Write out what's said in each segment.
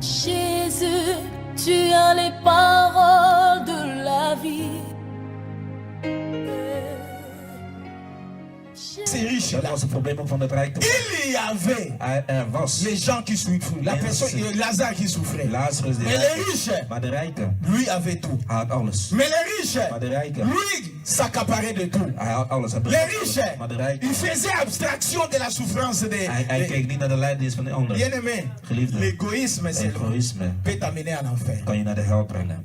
Jésus, tu as les paroles de la vie. C'est riche Dat là. was het probleem ook van het rijkdom. Il y avait Was les gens qui souffraient, la personne, Lazare qui souffrait. Lazarus, de Mais les riches, maar de rijke, lui avait tout. hij had alles. Mais les riches, Maar de rijke, lui s'accaparait de tout. hij had alles. Hij Les bezat alles. riches, Maar de rijke, il faisait abstraction de la souffrance hij keek niet naar de lijdenis van de ander. Bien-aimé, Geliefde, l'égoïsme egoïsme peut t'amener en enfer. kan je naar de hel brengen.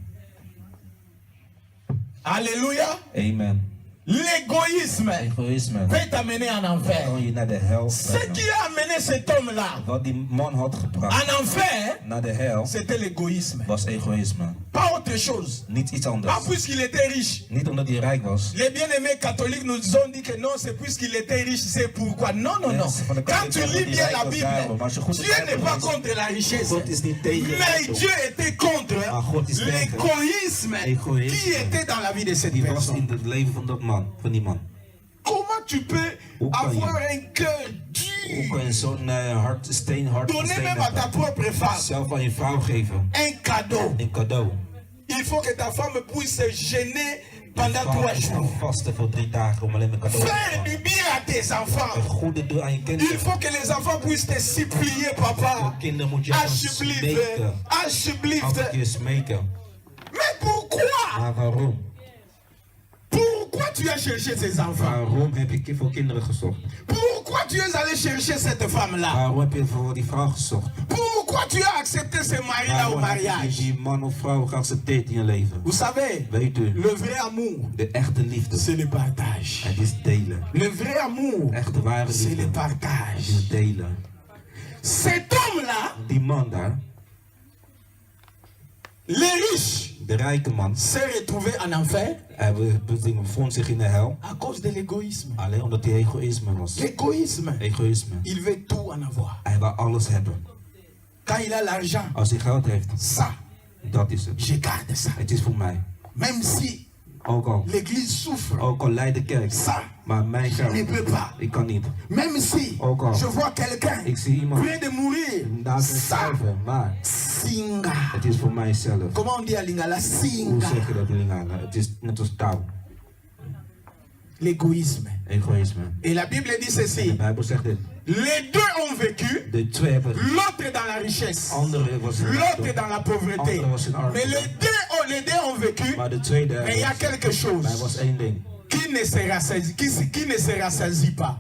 Alléluia. Amen. L'égoïsme Egoïsme peut t'amener en enfer. kan je naar de hel Ce brengen. qui a amené cet homme-là Wat die man had gebracht en enfer, naar de hel c'était l'égoïsme. was egoïsme. Pas autre chose. Niet iets Pas anders. puisqu'il était riche. Niet omdat hij rijk was. Les bien-aimés catholiques nous ont dit que non, c'est puisqu'il était riche, c'est pourquoi. Non, non, non. Mensen van de Quand tu lis bien la Bible, Dieu n'est pas contre la richesse. God is niet tegen Mais rijkdom. Dieu était contre Maar God is tegen l'égoïsme egoïsme qui était dans la vie de cette die was personne. in het leven van dat man, van die man. Comment tu peux Hoe kan je- avoir un cœur Hoe dur, kan je zo'n steenhard donner même à ta propre femme zelf aan je vrouw geven? un cadeau? Een cadeau. Il faut que ta femme puisse se gêner pendant Vrouw 3 is gaan jours. vasten voor 3 dagen om alleen een cadeau te Faire du geven. bien à tes Een enfants. goede doen aan je Il kinderen. faut que les enfants puissent te supplier, papa. Voor kinderen moet je gaan Alsjeblieft, smeken. alsjeblieft. Altijd je smeken. Mais pourquoi? Maar waarom? Pourquoi tu as cherché ces enfants? Waarom heb je voor kinderen gezocht? Pourquoi tu es allé chercher cette femme-là? Waarom heb je voor die vrouw gezocht? Pourquoi tu as accepté ce mari-là au Waarom heb je mariage? die man of vrouw geaccepteerd in je leven? Vous savez, Weet u, le vrai amour, de echte liefde, c'est le partage. het is delen. Le vrai amour, Echte ware c'est le liefde, het partage. is delen. Cet homme-là, Die man daar, les riches, de rijke man, s'est retrouvé en enfer hij bevond zich in de hel. à cause de l'égoïsme. Alleen omdat hij egoïsme was. L'égoïsme, Egoïsme. il veut tout en avoir. Hij wil alles hebben. Quand il a l'argent, Als hij geld heeft, ça, dat is het. je garde ça. Het is voor mij. Même si Ook al, l'église souffre, ook al leidt de kerk. ça, Maar mijn je ne geld, peux pas. ik kan niet. Même si Ook al, je vois quelqu'un ik zie iemand près de mourir, naast me ça, sterven, maar singa. het is voor mijzelf. Comment on dit à Lingala? Hoe Singa. zeg je dat in Lingala? Het is net als touw. L'égoïsme. Egoïsme. Et la Bible dit De ceci. Bijbel zegt dit. Les deux ont vécu, De twee hebben l'autre dans la richesse, andere was in l'autre rijkdom, dans la pauvreté. andere was in Mais armoede. les deux ont vécu, Maar de tweede, mais il y a quelque maar er chose was één ding. qui ne se rassasie, qui ne se rassasie pas.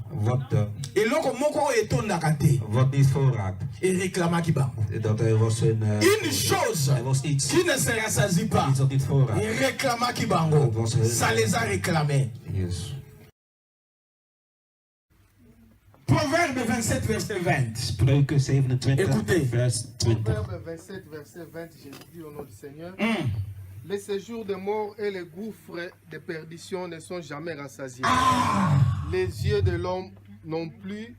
Et loko moko etondaka te, Wat niet voorraakt. et réclamaki bango. Dat hij was een, Une chose hij was iets, qui ne se rassasie pas, iets dat niet voorraakt. et réclamaki bango. Ça les a réclamés. Yes. Proverbe 27, verset 20. Spreuken 27, Écoutez. vers 20. Proverbe 27, verset 20, Jésus dit au nom du Seigneur. Les séjours de mort et les gouffres de perdition ne sont jamais rassasiés. Les yeux de l'homme non plus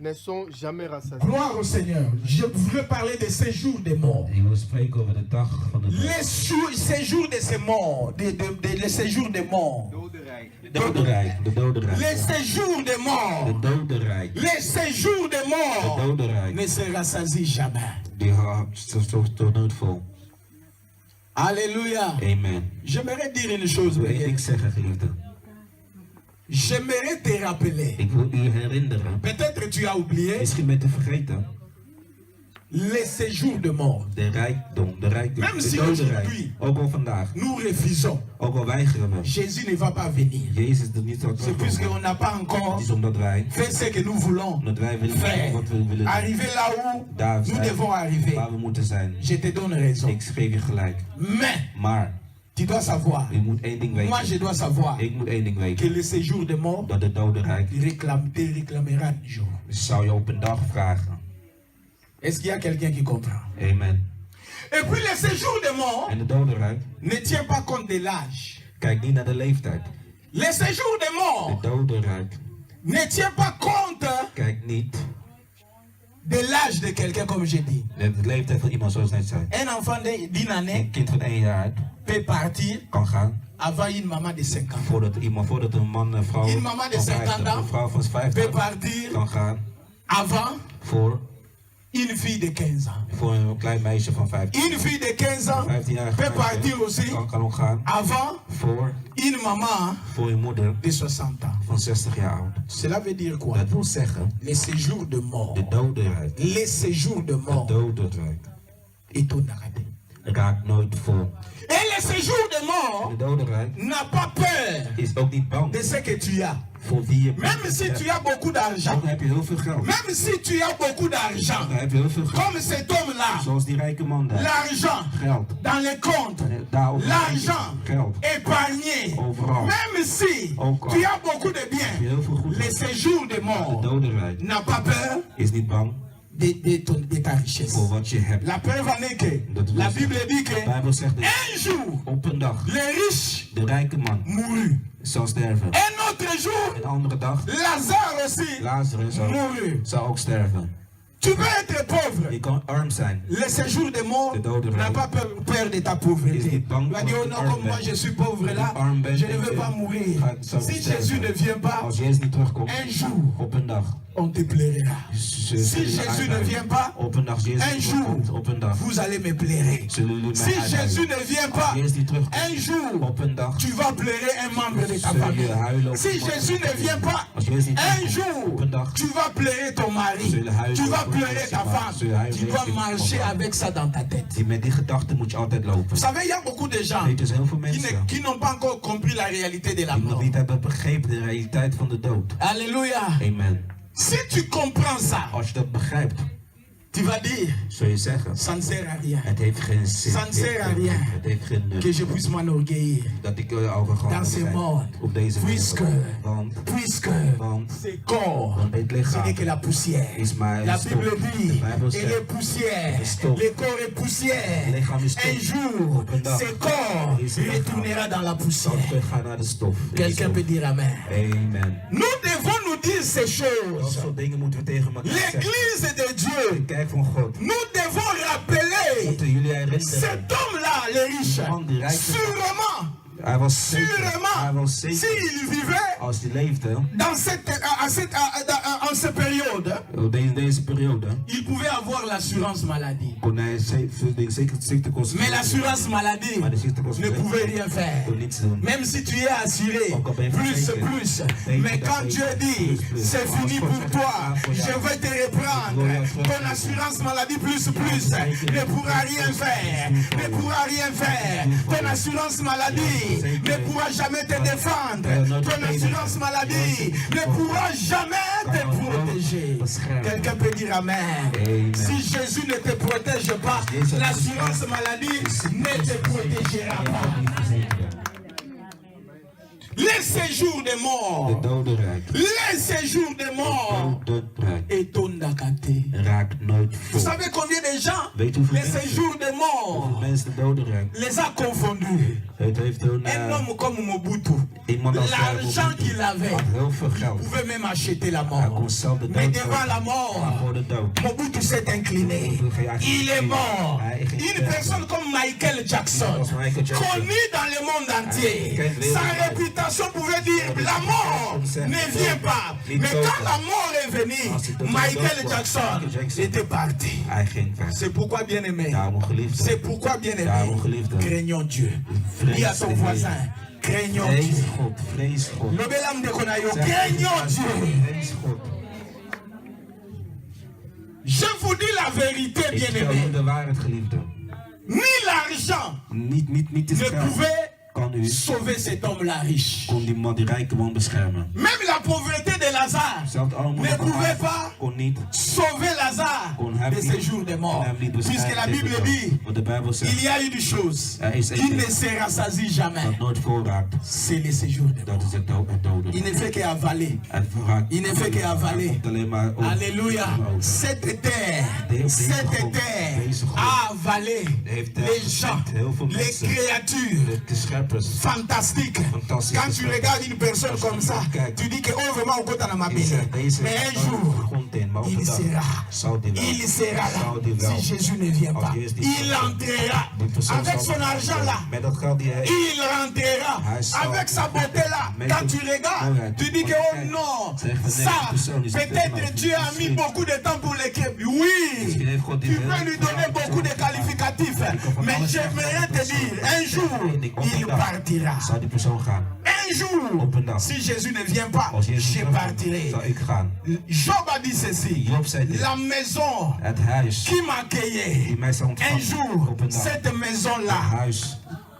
ne sont jamais rassasiés. Gloire au Seigneur. Je voudrais parler des séjours des morts. Ik wil spreken over de dag van de dood. Les séjours de ces morts, les séjours des morts. De dodenrijk, de dodenrijk. Les séjours des morts, De dodenrijk, les séjours des de morts dodenrijk. ne se rassasient jamais. Die tot nooit vol. Alléluia. Amen. J'aimerais dire une chose. Ik wil één ding zeggen, geliefde. J'aimerais te rappeler. Ik wil u herinneren. Peut-être tu as oublié Misschien ben je vergeten. les séjours de mort. De rijkdom, de rijkdom, Même de si dodenrijk. aujourd'hui Ook al vandaag. nous refusons, Ook al weigeren we. Jésus ne va pas venir. Jezus is er niet zo C'est puisqu'on n'a pas encore Het is omdat wij fait ce que nous voulons Omdat wij willen faire. wat we willen doen. Arriver là où Daar nous zijn devons arriver. waar we moeten zijn. Je te donne raison. Ik geef je gelijk. Mais Maar tu dois savoir, je moet één ding moi je weten. dois savoir Ik moet één ding que weten. le séjour de mort Dat de dodenrijk te réclamera un jour. zou je op een dag vragen. Est-ce qu'il y a quelqu'un qui comprend? Amen. Et puis le séjour de mort En de dodenrijk ne tient pas compte de l'âge. kijkt niet naar de leeftijd. Le séjour de De mort dodenrijk ne tient pas compte kijkt niet de l'âge de quelqu'un, comme j'ai dit. naar de leeftijd van iemand zoals net zei. Un enfant d'une année Een kind van 1 jaar peut partir kan gaan avant une maman de 5 ans. voordat een man een vrouw Une maman de van 50 50, ans een vrouw van peut 50 partir kan gaan avant voor Une fille de 15 ans. Voor een klein meisje van 15. Une fille de 15 ans 15-jarige peut partir aussi kan ook gaan. avant Voor une maman je moeder de 60 ans. van 60 jaar oud. Cela veut dire quoi? Dat wil zeggen, Les séjours de mort. de dodenrijk. Les séjours de Het mort. dodenrijk Et ton arrêté. raakt nooit vol. Et le séjour de En mort de dodenrijk n'a pas peur is ook niet bang de ce que tu as. voor wie je bent. Même si tu as beaucoup d'argent. Dan heb je heel veel geld. Même si tu as beaucoup d'argent. Dan heb je heel veel geld. Comme cet homme-là. Zoals die rijke man daar. L'argent Geld. dans les comptes. Daar op de L'argent geld. épargné. Overal. Même si Ook al. tu as beaucoup de Heb je biens. heel veel goed. Le séjour de De mort dodenrijk n'a pas peur is niet bang de ta richesse. voor wat je hebt. La preuve en est que Dat wil la zeggen, Bible dit de que Bijbel zegt dat un jour, op een dag les riches de rijke man mourut. zal sterven. Un autre jour, Een andere dag Lazare aussi Lazarus mourut. zou ook sterven. Tu peux être pauvre. Je kan arm zijn. Le séjour de mort De dodenrijk n'a pas peur de ta is pauvreté. niet bang Tu vas voor dire, oh dat non, je arm comme moi bent. je suis pauvre là, Als je arm bent, je ne denk veux je, pas mourir. zou Si sterven. Jésus ne vient pas, Als Jezus niet terugkomt, un jour, op een dag. on te plaira. Si Jésus ne vient pas, op een dag Jezus un niet jour, terugkomt, op een dag vous allez me plairer. zullen jullie Si mij uithuilen. Jésus ne vient pas, Als Jezus niet terugkomt, un jour, op een dag tu vas pleurer un membre de ta Zullen famille. je huilen op Si een Jésus ne vient pas, Als Jezus niet un terugkomt, op een jour, dag tu vas pleurer ton mari. Zullen huilen Tu vas op een pleurer ta dag. femme. Zullen huilen Tu dois op een marcher dag. avec ça dans ta tête. Met die gedachten moet je altijd lopen. Vous savez, il y a beaucoup de gens Weet je, er zijn heel veel mensen qui n'ont pas encore compris la réalité de la die nog mort. niet hebben begrepen de realiteit van de dood. Alléluia. Amen. Si tu comprends ça, Als je dat begrijpt, tu vas dire, zul je zeggen, ça ne sert à rien het heeft geen zin. Ça ne sert à rien. Het heeft geen nut. que je puisse m'enorgueillir. Dat ik arrogant Dans ce monde, op deze puisque, wereld. puisque Want ce corps, want het ce lichaam n'est que la poussière. is maar La een stof. Bible dit, De Bijbel et zegt, les poussières, is stof. le corps est poussière. Het lichaam is stof. Un jour, Op een dag ce corps is het lichaam retournera dans la zal poussière. teruggaan naar de stof. Quelqu'un peut dire Amen. Amen. Nous devons nous dire ces Dat choses. soort dingen moeten we tegen elkaar zeggen. L'église de De Dieu, kerk van God. nous devons rappeler Moeten jullie herinneren. cet homme-là, le riche, Man die rijk is. sûrement, Hij was zeker. Hij sûrement, was zeker. s'il vivait Als hij leefde, dans en cette période, op deze periode, il pouvait avoir l'assurance maladie. kon hij zeker ziektekosten. Mais l'assurance maladie Maar de ziektekosten ne pouvait rien faire. kon niets doen. Même si tu es assuré, plus. Mais quand Dieu dit, c'est fini pour toi, je vais te reprendre, ton assurance maladie plus, ne pourra rien faire. Ne pourra rien faire. Ton assurance maladie ne pourra jamais te défendre. Ton assurance maladie ne pourra jamais te protéger. Quelqu'un peut dire Amen. Si Jésus ne te protège pas, l'assurance maladie ne te protégera pas. Les séjours des De morts. dodenrijk. Les séjours des morts. Dodenrijk Et ton dakate. raakt nooit Vous vol. savez combien de gens, Weet je hoeveel les mensen, séjours des hoeveel morts, mensen de dodenrijk? les a confondus. Het heeft hun, Un homme comme Mobutu, iemand als l'argent qu'il avait, had heel veel geld. pouvait même acheter la Hij mort. kon zelf de Mais dood devant la kopen. Maar mort, voor de dood. Mobutu s'est incliné. Il est mort. Une personne comme Michael Jackson, connu dans le monde entier, sa réputation pouvait dire la mort ne vient pas. Mais quand la mort est venue, Michael Jackson était parti. Hij ging ver. C'est pourquoi, bien aimé, Daarom geliefde. c'est pourquoi, bien aimé, Daarom geliefde. craignons Dieu. Dis à ton voisin, craignons Vrees Dieu. God. Vrees God. Lobelam de Konayo, Zeg, craignons Dieu. Vrees God. Je vous dis la vérité, Ik bien vertel u aimé. de waarheid, geliefde. Ni l'argent Niet het ne geld pouvait kan u, sauver cet homme-là riche. kon die man, die rijke man beschermen. Même la pauvreté de Lazare Zelfs de armoede ne van pouvait haar pas kon niet, sauver Lazare kon hem de niet, ses jours de kon mort. hem niet Puisque beschermen la tegen Bible dood. dit, Want de Bijbel il zegt y a une chose Er is qui één ne ding se rassasie jamais. dat nooit voorraakt. C'est les séjours de mort. Dat is het doden. Il ne fait qu'avaler. Het voorraakt. Il ne fait qu'avaler. Het komt alleen maar over. Alléluia. Cette terre a avalé les gens, les créatures De scheppers. fantastiques. Quand tu regardes une personne comme ça, tu dis que oh vraiment on Mais un jour, il sera là. Si Jésus ne vient pas, il entrera avec son argent là. Il rentrera avec sa beauté là. Quand tu regardes, tu dis que oh non, ça, peut-être Dieu a mis beaucoup de temps pour l'écrire. Oui, tu peux lui donner beaucoup de qualificatifs. Mais j'aimerais te dire, un jour, il partira. Un jour, si Jésus ne vient pas, je partirai. Job a dit ceci, la maison qui m'accueillait, un jour, cette maison-là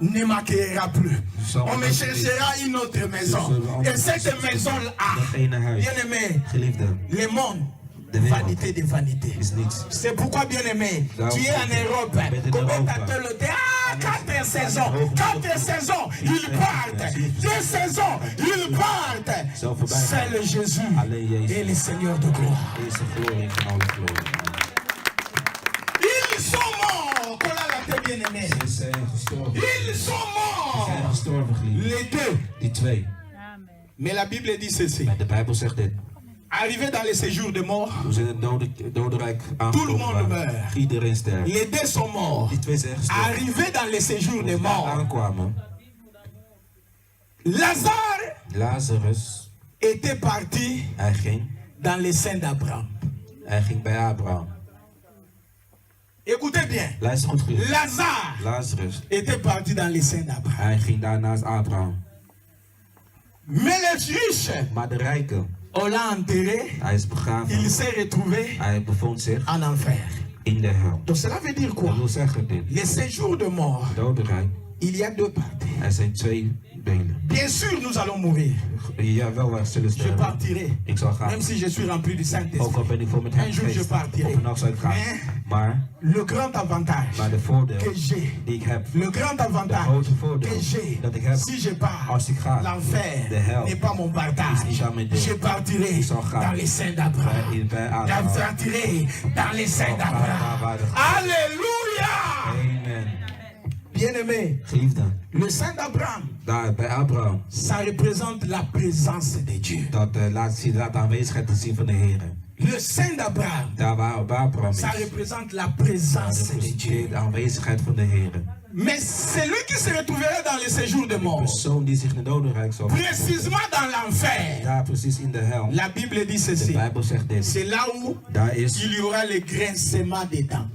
ne m'accueillera plus. On me cherchera une autre maison. Et cette maison-là, bien aimé, le monde, vanité de vanité. C'est pourquoi, bien aimé, tu es en Europe. Commentateur le dit, 4 saisons, 4 saisons, ils partent. 2 saisons, ils partent. C'est le Jésus et le Seigneur de gloire. Ils sont morts. Bien aimé. Ils sont morts. Les deux. Mais la Bible dit ceci. Arrivé dans le séjour de mort, tout le monde meurt. Les deux sont morts. Arrivé dans le séjour de mort, Lazare était parti dans les seins d'Abraham. Écoutez bien. Lazare était parti dans les seins d'Abraham. Mais les riches, on l'a enterré, il s'est retrouvé en enfer. Donc cela veut dire quoi? Les séjours de mort, il y a 2 parties. Bien sûr, nous allons mourir. Je partirai. Même si je suis rempli du Saint-Esprit. Un jour, je partirai. Mais le grand avantage que j'ai, le grand avantage que j'ai, si je pars, l'enfer n'est pas mon partage. Je partirai dans les seins d'Abraham. Je partirai dans les seins d'Abraham. Alléluia! Bien-aimé, le sein d'Abraham, ça représente la présence de Dieu. Le sein d'Abraham, ça représente la présence de Dieu. Mais c'est lui qui se retrouverait dans le séjour de mort. Précisément dans l'enfer. La Bible dit ceci. C'est là où il y aura le grincement des dents.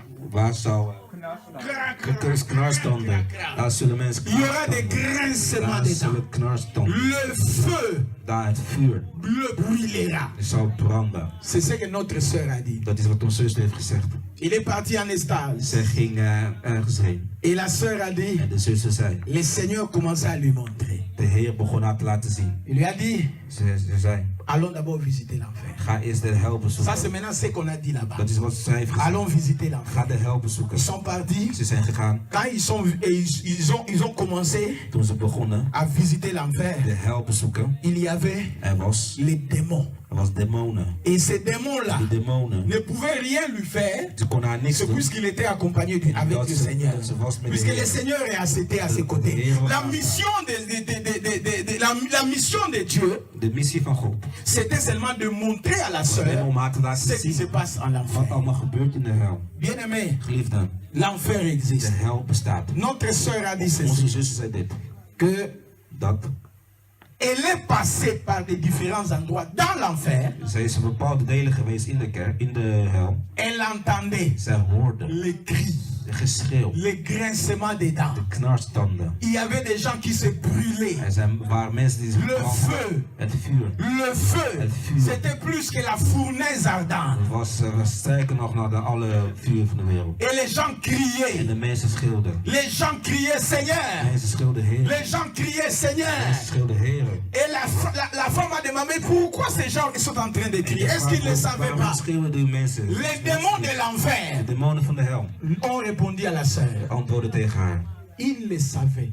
Il y aura des grincements dedans. Le feu le brûlera. C'est ce que notre sœur a dit. Il est parti en estage. Et la sœur a dit, le Seigneur commençait à lui montrer. Il lui a dit, allons d'abord visiter l'enfer. Ça c'est maintenant ce qu'on a dit là-bas. Allons visiter l'enfer. Ils sont partis. Quand ils ont commencé à visiter l'enfer, il y avait les démons. Et ces démons-là ne pouvaient rien lui faire, puisqu'il était accompagné avec le Seigneur. Puisque le Seigneur était à ses côtés. La mission de Dieu, c'était seulement de montrer à la sœur ce qui se passe en enfer. Bien aimé, l'enfer existe. Notre sœur a dit ceci, que elle est passée par des différents endroits dans l'enfer. Elle entendait les cris, les grincements des dents. Il y avait des gens qui se brûlaient. Le feu, c'était plus que la fournaise ardente. Et les gens criaient. Les gens criaient Seigneur. Les gens criaient Seigneur. Et la femme a demandé pourquoi ces gens sont en train de crier. Est-ce qu'ils ne le savaient pas? Les démons de l'enfer ont répondu à la sœur. Ils le savaient.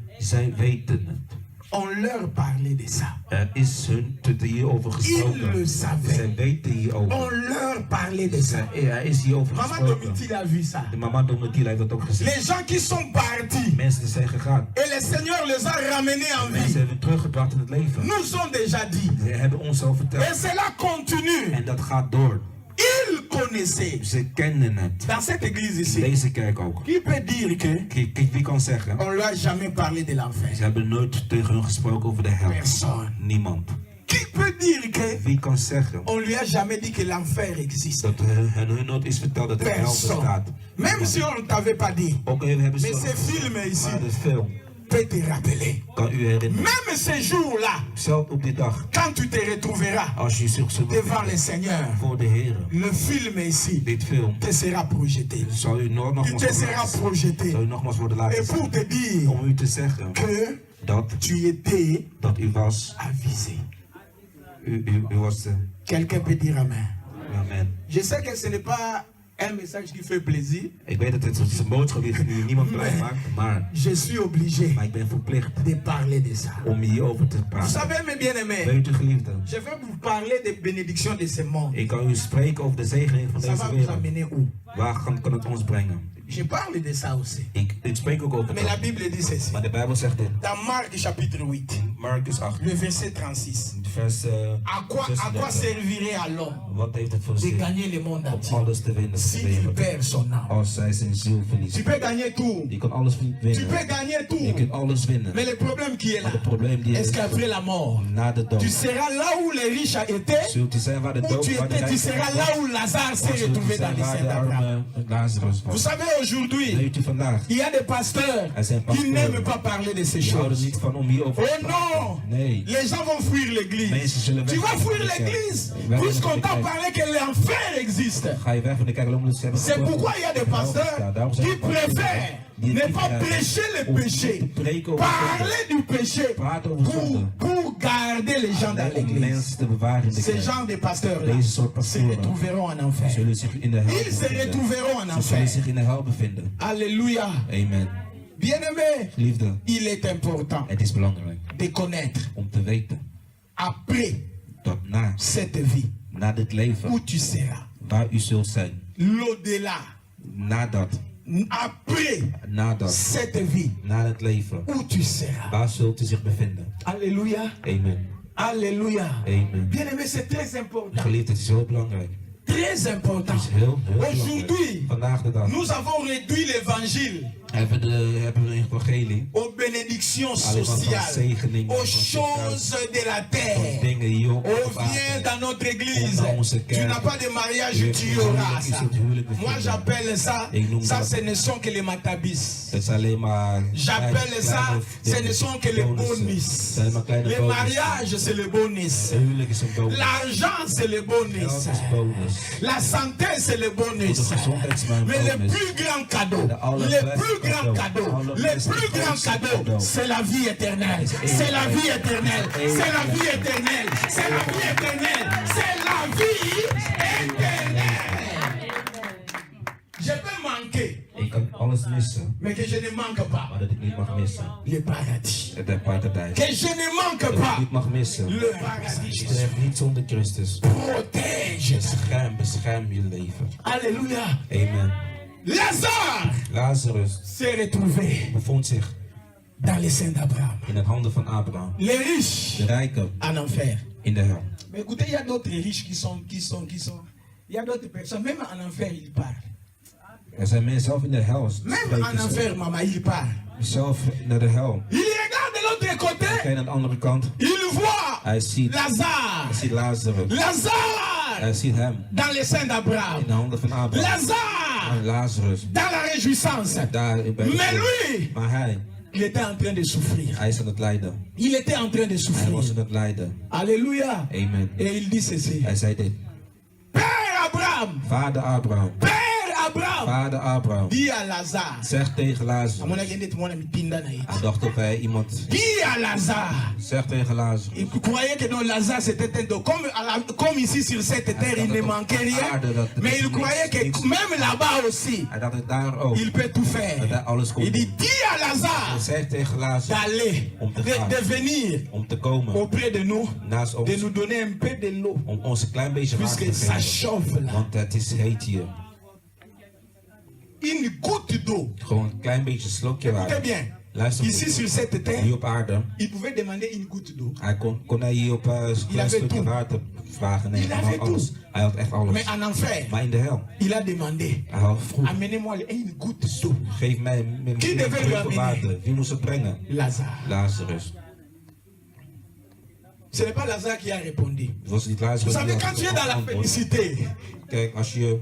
On leur parlait de ça. Is hun hierover Ils gesproken. le savaient. Zij weten hierover. On leur parlait de ça. Is hierover Maman gesproken. Domitil a vu ça. De mama Domitil heeft dat ook gezien. Les gens qui sont partis Mensen die zijn gegaan. et le Seigneur les a ramenés en Mensen vie, hebben teruggebracht in het leven. nous ont déjà dit. Ze hebben ons al Et verteld. cela continue. En dat gaat door. Ils connaissaient. Ze kenden het. Dans cette église ici, Deze kerk ook. qui peut dire que Wie kan zeggen? on ne lui a jamais parlé de l'enfer? Ze hebben nooit tegen hun gesproken over de hel. Personne. Niemand. Qui peut dire que Wie kan zeggen on lui a jamais dit que l'enfer existe? dat hun nooit is verteld dat de hel Personne. bestaat? Même si on ne t'avait pas dit. Ook even hebben Mais ze ces films ici maar de film peut te rappeler. kan u herinneren. Même ces jours-là, Zelf op die dag, quand tu te retrouveras als je zich zult devant le bevinden Seigneur, voor de Heer, le film ici dit film te sera projeté. zal u nogmaals Il te worden sera laten- projeté. zal u nogmaals worden laten Et pour zien. te dire Om u te zeggen que dat tu étais u was, avisé. u was de... Quelqu'un peut dire Amen. Amen. Je sais que ce n'est pas un message qui fait plaisir. Ik weet dat het is een boodschap die niemand blij maakt, maar Je suis obligé ik ben verplicht de parler de ça. om hierover te Vous praten. savez, mes bien-aimés, Weet u geliefde, je vais vous parler des bénédictions de ce monde. ik kan u spreken over de zegening van Ça va deze vous wereld. amener où? Waar kan het ons brengen? Je parle de ça aussi. Ik spreek ook over Mais la dat. Bible dit ceci. Maar de Bijbel zegt dit. Dans Marc chapitre 8, Marcus 8, le verset 36. vers À quoi 36. servirait à l'homme Wat heeft het voor de zin gagner le monde om entier alles te winnen te s'il wereld perd son âme? als zij zijn ziel Tu verliezen? peux gagner tout. Je kan alles Tu winnen. peux gagner Je tout. kunt alles winnen. Mais le problème qui est là, Maar het probleem die est-ce is, qu'après la mort, na de dood, tu seras là où les riches étaient, zult u zijn waar de ou dood, tu waar de étais, tu rijken seras was, là où Lazare of s'est zult u retrouvé dans zijn les waar seins de d'Abraham. arme Lazarus Vous was. savez, aujourd'hui, Weet u vandaag, il y a des pasteurs er zijn qui pastoren n'aiment pas parler de ces die houden choses. niet van om hierover te Oh praten. non! Nee. Les gens vont fuir l'église. Mensen zullen Tu vas weggaan fuir van de kerk. l'église Wij puisqu'on gaan t'a van de parlé que l'enfer existe. Ga je weg van de kerk omdat ze hebben C'est gesproken. pourquoi il y a des pasteurs Daarom zijn qui er pastoren préfèrent die ne het pas niet prêcher le om péché, te preken over zonde. parler du péché Praten over zonde. pour garder les gens dans Om l'église. mensen te bewaren in de Ces kerk. gens de pasteurs-là Deze soort se pastoren retrouveront en enfer. zullen zich in de hel Ils se bevinden. retrouveront en Ze zullen enfer. zich in de hel bevinden. Alléluia. Amen. Bien-aimé, Liefde, il est important het is belangrijk de connaître om te weten après dat na cette vie dit où leven tu seras. waar u zult zijn, L'au-delà, nadat après cette vie na het leven, où tu seras. waar zult u zich bevinden? Alléluia. Amen. Alléluia. Amen. Bien-aimé, c'est très important. Geliefd, het is heel belangrijk. Très important. Het is heel belangrijk. Aujourd'hui, Vandaag de dag nous avons réduit l'évangile hebben we een evangelie aux bénédictions alleen maar van sociales, zegeningen, aux van choses de la van terre. dingen hier op On aarde. vient dans notre église. Onder onze Tu kerk. n'as pas de mariage, Je tu hebt auras huwelijk, je ça. zult huwelijk Moi, bevinden. j'appelle ça, Ik noem ça dat. ce ne sont que les matabis. Het is alleen maar J'appelle ça, ce ne sont que les bonus. Het zijn maar kleine Le bonussen. mariage, c'est le bonus. Het huwelijk is een bonus. L'argent, c'est le bonus. Geld is bonus. La santé, c'est le bonus. De gezondheid is maar een Mais le bonus. plus grand cadeau, De allerbeste le plus grand cadeau, le plus grand cadeau, c'est la vie éternelle. C'est la vie éternelle. C'est la vie éternelle. C'est la vie éternelle. C'est la vie éternelle. Je peux manquer, Ik kan alles missen, mais que je ne manque pas maar dat ik niet mag missen. le paradis. Het paradijs. Que je ne manque Dat ik pas niet mag missen. le paradis. Sterf niet zonder Christus. Protège. Bescherm je leven. Alléluia. Amen. Lazare Lazarus s'est retrouvé bevond zich dans les seins d'Abraham. in de handen van Abraham. Les riches De rijken en enfer. in de hel. Mais écoutez, il y a d'autres riches qui sont. Il y a d'autres personnes, même en enfer, ils parlent. Er zijn mensen zelf in de hel. Même en spreken ze. enfer, maman, ils parlent. Zelf naar de hel. Il regarde de l'autre côté, Kijk aan de andere kant. il voit Hij ziet Lazare. Lazarus. Lazare Hij ziet hem dans les seins d'Abraham. in de handen van Abraham. Lazare En Lazarus. dans la réjouissance. Daar bij de Mais zon. lui, Maar hij il était en train de souffrir. is aan het lijden. Il était en train de Hij was souffrir. aan het lijden. Alléluia. Amen. Et il dit ceci. Hij zei dit. Père Abraham, Vader Abraham. Père Abraham Vader Abraham. dit à Lazare, Zeg tegen à Lazarus. mon avis, Hij dacht of hij iemand. dit à Lazare. Zeg tegen Lazarus. Il croyait que dans Lazare c'était un dos. Comme ici sur cette terre, il ne manquait rien. Mais il croyait que même là-bas aussi, Hij dacht dat daar ook. il peut tout Dat faire. hij alles kon Il doen. dit, dis à Lazare Zeg tegen Lazarus. d'aller, de venir Om te komen auprès de nous, naast de ons. nous donner un peu de l'eau. Om ons een klein beetje water Puisque te ça geven. chauffe là. Want het is heet hier. Une goutte d'eau. Gewoon een klein beetje slokje Écoutez water. bien. Luister Ici goed. sur cette Hier terre, op aarde. il pouvait demander une goutte d'eau. Hij kon hij hier op een avait klein stukje tout. water vragen. Nee, Il hij avait had alles. tout. Hij had echt alles. Mais en enfer, Maar in de hel. il a demandé, Hij had vroeg. amenez-moi une goutte d'eau. Geef mij Qui devait lui druppel amener? water. Wie moest het brengen? Lazare. Lazarus. Ce n'est pas Lazare qui a répondu. Het was niet Lazarus. Vous savez, die quand tu es dans la antwoord. félicité, Kijk, als je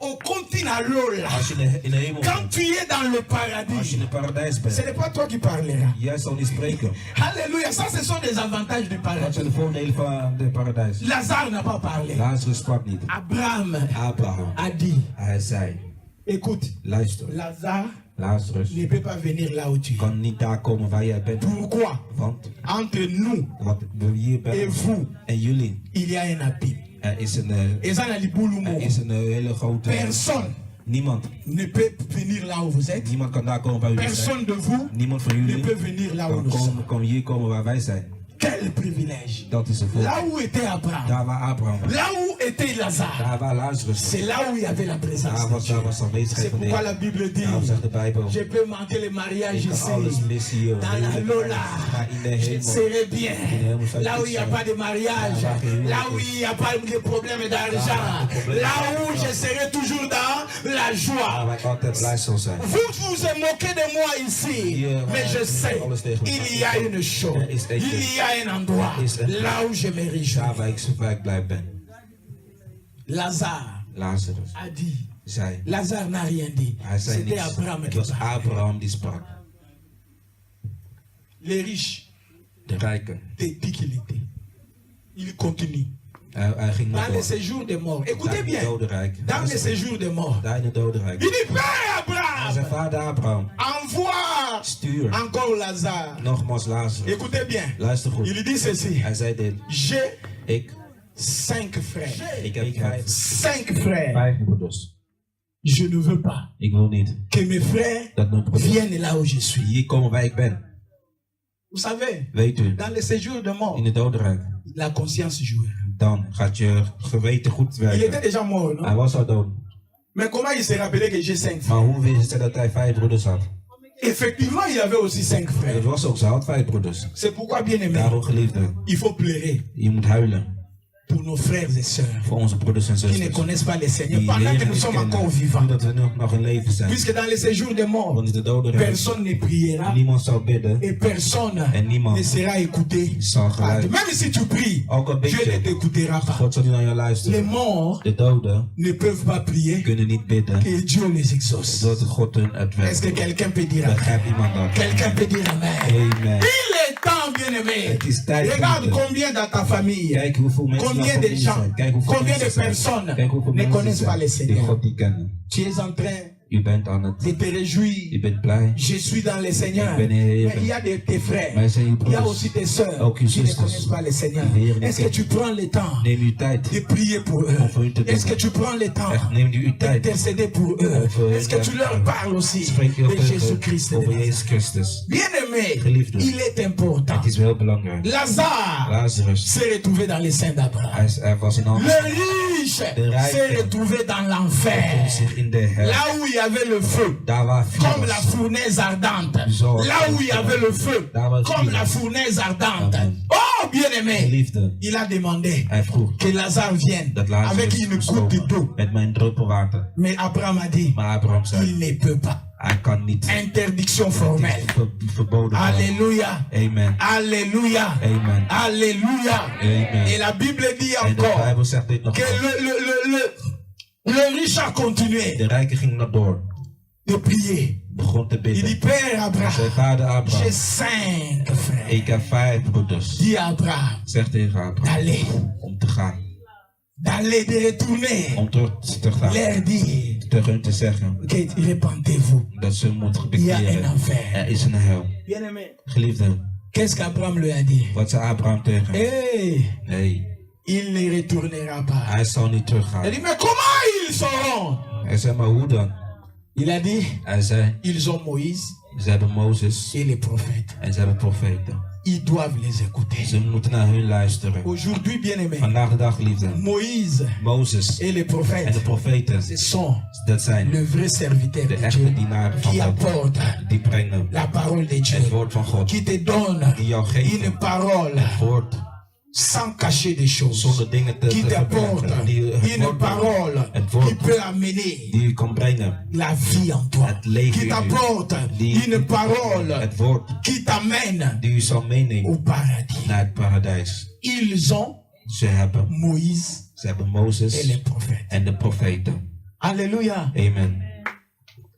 au continent là, Als je in de hemel quand bent, tu es dans le als je paradis, in het paradijs ce bent, n'est pas toi qui parleras. jij zal niet spreken. Alléluia, ça ce sont des avantages du Dat paradis. zijn de voordelen van het paradijs. Lazare n'a pas parlé. Lazarus sprak niet. Abraham Abraham, a dit, hij zei, écoute, luister, Lazare Lazarus ne peut pas venir là où tu es. kan niet daar komen waar jij bent. Pourquoi? Want Entre nous wat we hier et bent vous, en jullie, il y a un abîme. er is een hele grote... Personne Niemand. ne peut venir là où vous êtes. Niemand kan daar komen waar jullie zijn. Personne de vous Niemand van ne jullie peut venir là où kan nous sommes. hier komen waar wij zijn. Quel privilège. Dat is een Là voordeel. où était Abraham, Daar waar Abraham was. là où était Lazare, Daar waar Lazarus was. c'est là où il y avait la présence Daar de was Dieu. aanwezigheid C'est van de pourquoi Heer. la Bible dit, Daarom zegt de Bijbel. je peux manquer le mariage Ik kan alles ici, missen hier. dans la Lola, Maar in de je hemel. serai bien. Là où il n'y a pas de mariage, là où il n'y a pas de problème d'argent, là où je serai toujours dans la Waar joie. wij altijd blij zal zijn. Vous vous moquez de moi ici, mais je sais, il y a une chose, il y a un endroit, là où je me réjouis. Daar waar ik blij ben. Lazare Lazarus a dit, zei. Lazare n'a rien dit, Hij zei c'était niets. Abraham Het qui was parlait. Abraham die sprak. Les riches, De rijken. t'es dit qu'il était. Il continue. Hij ging naar Dans les door. séjours des morts, écoutez Daar in bien, het dodenrijk. dans les séjours des morts, Daar in het dodenrijk. il dit, Père En zijn Abraham, vader Abraham. envoie Stuur. encore Lazare. Nogmaals Lazarus. Écoutez bien, Luister goed. il dit ceci, Hij zei dit. j'ai Ik 5 frères. heb 5 frères. 5 broeders. Je ne veux pas Ik wil niet que mes frères dat mijn broeders viennent là où je suis. hier komen waar ik ben. Vous savez, Weet u, dans les séjours de mort, in het dodenrijk. la conscience jouera. Dan gaat je geweten goed Il était werken. déjà mort, non? Hij was al dood. Mais comment il s'est rappelé que j'ai 5 frères? Maar hoe wist hij dat hij 5 broeders had? Effectivement, il avait aussi 5 Dat frères. was ook, ze had 5 broeders. C'est pourquoi, bien aimé, Daarom geliefde, il faut pleurer je moet huilen pour nos frères et sœurs voor onze broeders en qui ne zusters. connaissent pas le Seigneur Die pendant que leren nous niet sommes encore kennen, vivants. dat we nog in leven zijn. Puisque dans les séjours de mort, Want in de dodenrijk, personne ne priera niemand zal bidden et personne en niemand ne sera écouté. zal par Dieu. geluiden. Même si tu pries, Ook al bid Dieu ne je, t'écoutera pas. God zal niet naar je Les luisteren. morts De doden ne peuvent pas prier kunnen niet bidden, et Dieu les exauce. doordat God hun het Est-ce que werk. quelqu'un peut dire amen? Begrijpt iemand dat? Quelqu'un peut dire amen. Amen. Il est temps, bien aimé. Het is tijd. Regarde liefde. combien dans ta famille, Kijk hoeveel mensen in combien jouw de familie gens, zijn. Kijk hoeveel combien de mensen zijn. personnes Kijk hoeveel ne mensen connaissent pas le zijn die Seigneur. God niet kennen. Tu es en train U bent aan het, de te réjouir. je bent blij. Je suis dans le Seigneur. Ik ben in de Heer. Mais il y a tes frères. Maar er zijn uw Il y a broeders. aussi tes sœurs Ook uw qui ne zusters. connaissent pas le Seigneur. Die de Heer niet Est-ce que kennen. tu prends le temps Neem uw tijd. de prier pour eux? Om voor hun te Est-ce que bidden. tu prends le temps Echt, neem uw tijd. d'intercéder pour eux? Om voor hun Est-ce que tu leur parles aussi Spreek je de ook Jésus-Christ? over Jezus Christus. Bien-aimé, Geliefde. il est important. Het is wel belangrijk. Lazare Lazarus, s'est retrouvé dans les seins d'Abraham. hij was in alles. Le riche De rijke. s'est retrouvé dans l'enfer. Zich in de hel. Là où il y avait le feu. Daar waar vuur Comme la was. fournaise ardente. Zo. Là où il y avait le feu. Daar waar Comme vuur la was. fournaise ardente. Amen. Oh, bien-aimé. Geliefde, Il a demandé hij vroeg que Lazare vienne dat Lazarus avec une moest goutte komen d'eau. met mijn druppel water. Mais Abraham a dit, Maar Abraham zei, il ne peut pas. hij kan niet. Interdiction Het formelle. is verboden. Alléluia. Amen. Alléluia. Amen. Alléluia. Amen. Et la Bible dit En de encore Bijbel zegt dit nog. que le riche a continué De rijke ging nog door. de prier. Begon te Il dit, bidden. Père Zijn Abraham, vader Abraham. j'ai 5 frères. Ik heb 5 broeders. Dit à Abraham, Zeg tegen Abraham d'aller om te gaan. d'aller, de retourner, om terug te gaan. leur dire, Tegen hun te zeggen que repentez-vous. dat ze moeten Il y a un bekeren. enfer. Er is een hel. Bien-aimé, Geliefde, qu'est-ce qu'Abraham lui a dit? wat zei Abraham tegen hem? Hey, Nee, il ne retournera pas. hij zal niet Il teruggaan. dit, mais comment ils sauront? Hij zei, maar hoe dan? Il a dit, Hij zei, ils ont Moïse ze hebben Mozes et les prophètes. en ze hebben profeten. Ils doivent les écouter. Ze moeten naar hun luisteren. Aujourd'hui, bien-aimé, Vandaag de dag, geliefde, Moïse Mozes et les en de prophètes, profeten, ce sont dat zijn le vrai serviteur de de echte Dieu dienaren van qui God. apporte Die brengen la parole de Dieu, het woord van God. qui te donne Die jou geven une parole het woord sans cacher des choses, zonder dingen te qui t'apporte verbergen. Die het une woord parole het qui woord peut amener die u kan brengen. la vie en toi, Het leven qui in u. t'apporte Die une parole het woord qui t'amène die u zal meenemen au paradis. naar het paradijs. Ils ont Ze hebben Moïse et Mozes les prophètes. en de profeten. Alléluia. Amen.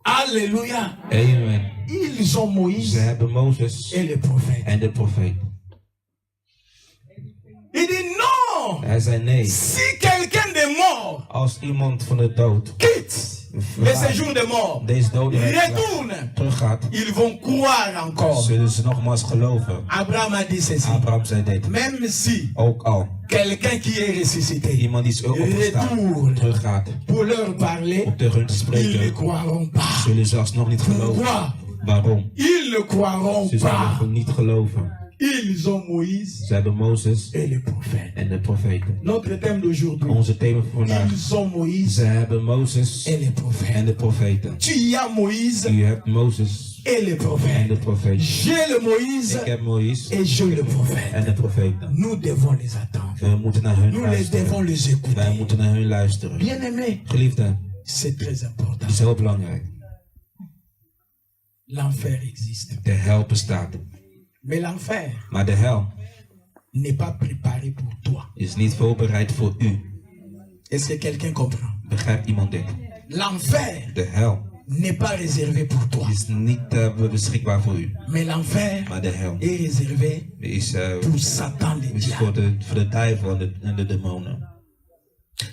Alléluia. Amen. Ils ont Ze Moïse hebben Mozes et les prophètes. en de profeten. Il dit non. Hij zei nee. Si quelqu'un de mort Als iemand van de dood quitte le séjour de mort, deze dodenrijk retourne, teruggaat, ils vont croire encore. zullen ze nogmaals geloven. Abraham a dit ceci. Abraham zei dit. Même si Ook al quelqu'un qui est ressuscité iemand die is opgestaan retourne teruggaat pour leur parler, om tegen hun te ils ne spreken, croiront pas. zullen ze alsnog niet geloven. Pourquoi? Waarom? Ils ne croiront Ze zullen pas. niet geloven. Ils ont Moïse Ze hebben Mozes et les prophètes. en de profeten. Notre thème d'aujourd'hui. Onze thema voor vandaag. Ils ont Moïse Ze hebben Mozes et les prophètes. en de profeten. Tu as Moïse U hebt Mozes et les en de prophètes. profeten. J'ai le Moïse Ik heb Moïse et j'ai le prophète. en de profeten. Nous devons les attendre. We moeten naar hun Nous les devons luisteren. les Wij écouter. moeten naar hun luisteren. Bien-aimés, Geliefde, c'est très important. het is heel belangrijk. L'enfer existe. De hel bestaat. Mais l'enfer Maar de hel n'est pas préparé pour toi. is niet voorbereid voor u. Est-ce que quelqu'un comprend? Begrijpt iemand dit? L'enfer De hel n'est pas réservé pour toi. is niet beschikbaar voor u. Mais l'enfer Maar de hel est réservé is, pour Satan le is diable. voor de duivel en de demonen.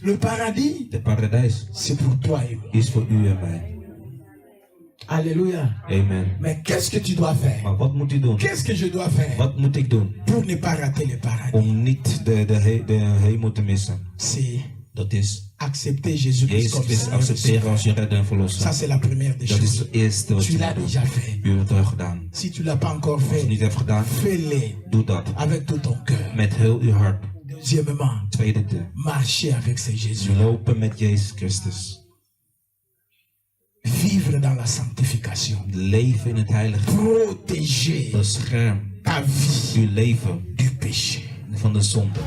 Le paradis, De paradijs c'est pour toi et moi. is voor u en mij. Alléluia. Amen. Mais qu'est-ce que tu dois faire? Maar wat moet u doen? Qu'est-ce que je dois faire Wat moet ik doen pour ne pas rater le paradis? om niet de hemel te missen? C'est Dat is accepter Jésus-Christ Jezus comme Christus Seigneur et accepteren Sauveur. als je redder en Ça, verlosser. c'est la première des Dat is choses. het eerste wat Tu je l'as moet déjà doen. fait. U hebt het al gedaan. Si tu l'as pas encore Als je het fait, niet hebt gedaan, fais-le doe dat. avec tout ton cœur. Met heel uw hart. Deuxièmement, Tweede, marcher avec ce Jésus. lopen met Jezus Christus. Vivre dans la sanctification. Leven in het heilige. Protéger Bescherm ta vie uw leven du péché. van de zonde.